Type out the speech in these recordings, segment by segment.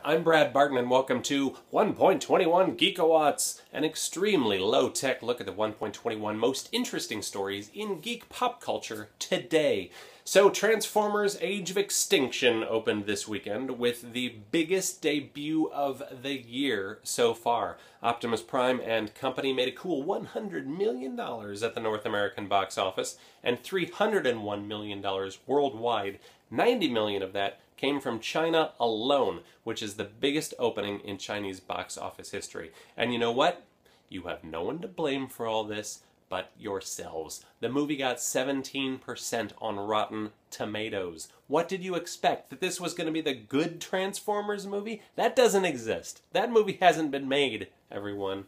I'm Brad Barton, and welcome to 1.21 Geekawatts, an extremely low-tech look at the 1.21 most interesting stories in geek pop culture today. So, Transformers Age of Extinction opened this weekend with the biggest debut of the year so far. Optimus Prime and company made a cool $100 million at the North American box office, and $301 million worldwide. 90 million of that came from China alone, which is the biggest opening in Chinese box office history. And you know what? You have no one to blame for all this but yourselves. The movie got 17% on Rotten Tomatoes. What did you expect? That this was going to be the good Transformers movie? That doesn't exist. That movie hasn't been made, everyone.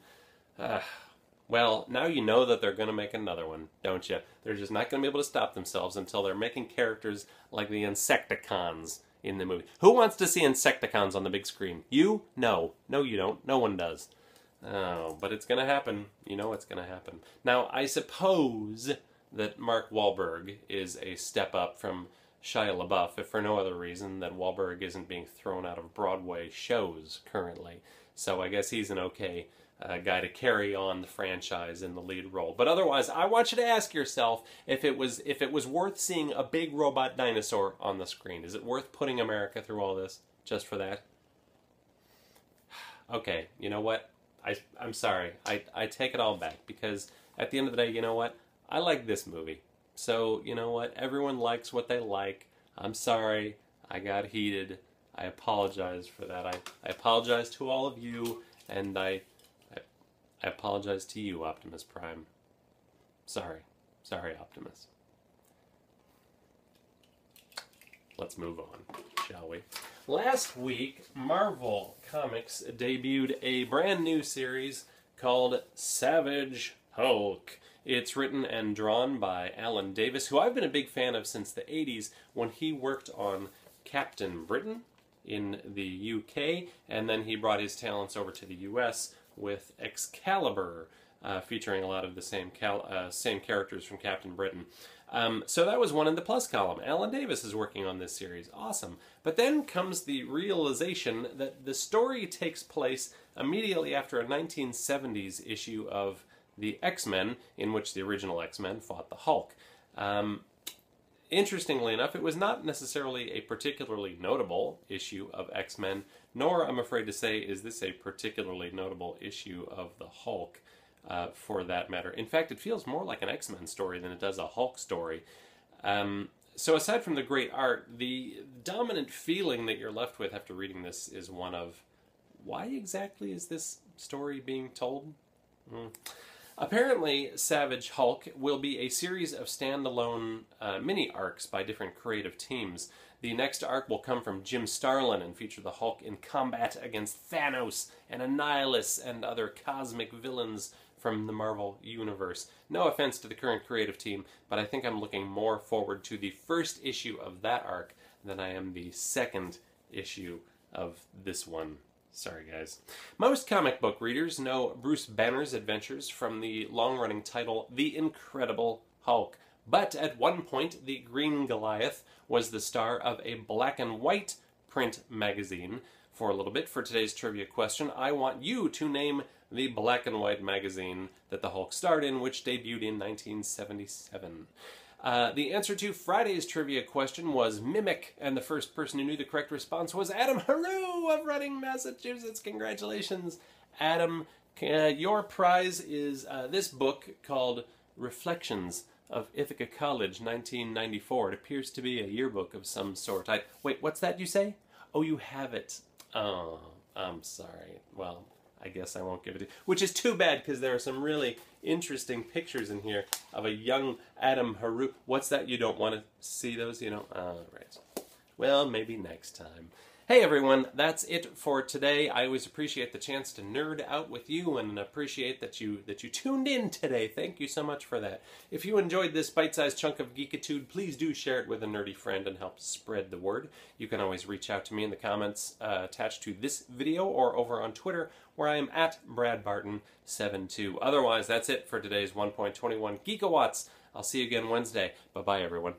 Well, now you know that they're going to make another one, don't you? They're just not going to be able to stop themselves until they're making characters like the Insecticons in the movie. Who wants to see Insecticons on the big screen? You? No. No, you don't. No one does. Oh, but it's going to happen. You know it's going to happen. Now, I suppose that Mark Wahlberg is a step up from Shia LaBeouf, if for no other reason that Wahlberg isn't being thrown out of Broadway shows currently. So I guess he's an okay guy to carry on the franchise in the lead role. But otherwise, I want you to ask yourself if it was worth seeing a big robot dinosaur on the screen. Is it worth putting America through all this just for that? Okay, you know what? I'm sorry. I take it all back, because at the end of the day, you know what? I like this movie. So, you know what? Everyone likes what they like. I'm sorry. I got heated. I apologize for that. I apologize to all of you, and I apologize to you, Optimus Prime. Sorry. Sorry, Optimus. Let's move on, shall we? Last week, Marvel Comics debuted a brand new series called Savage Hulk. It's written and drawn by Alan Davis, who I've been a big fan of since the 80s when he worked on Captain Britain in the UK, and then he brought his talents over to the US with Excalibur, featuring a lot of the same characters from Captain Britain. So that was one in the plus column. Alan Davis is working on this series. Awesome. But then comes the realization that the story takes place immediately after a 1970s issue of the X-Men, in which the original X-Men fought the Hulk. Interestingly enough, it was not necessarily a particularly notable issue of X-Men, nor, I'm afraid to say, is this a particularly notable issue of the Hulk, for that matter. In fact, it feels more like an X-Men story than it does a Hulk story. So aside from the great art, the dominant feeling that you're left with after reading this is one of, why exactly is this story being told? Apparently, Savage Hulk will be a series of standalone mini-arcs by different creative teams. The next arc will come from Jim Starlin and feature the Hulk in combat against Thanos and Annihilus and other cosmic villains from the Marvel Universe. No offense to the current creative team, but I think I'm looking more forward to the first issue of that arc than I am the second issue of this one. Sorry, guys. Most comic book readers know Bruce Banner's adventures from the long-running title The Incredible Hulk. But at one point, the Green Goliath was the star of a black and white print magazine. For a little bit, for today's trivia question, I want you to name the black and white magazine that the Hulk starred in, which debuted in 1977. The answer to Friday's trivia question was Mimic, and the first person who knew the correct response was Adam Haru of Reading, Massachusetts. Congratulations, Adam. Your prize is this book called Reflections of Ithaca College, 1994. It appears to be a yearbook of some sort. Wait, what's that you say? Oh, you have it. Oh, I'm sorry. Well, I guess I won't give it to you. Which is too bad, because there are some really interesting pictures in here of a young Adam Haru. What's that? You don't want to see those? You know? Right. Well, maybe next time. Hey everyone, that's it for today. I always appreciate the chance to nerd out with you, and appreciate that you tuned in today. Thank you so much for that. If you enjoyed this bite-sized chunk of Geekitude, please do share it with a nerdy friend and help spread the word. You can always reach out to me in the comments attached to this video, or over on Twitter, where I am at BradBarton72. Otherwise, that's it for today's 1.21 Geekawatts. I'll see you again Wednesday. Bye-bye, everyone.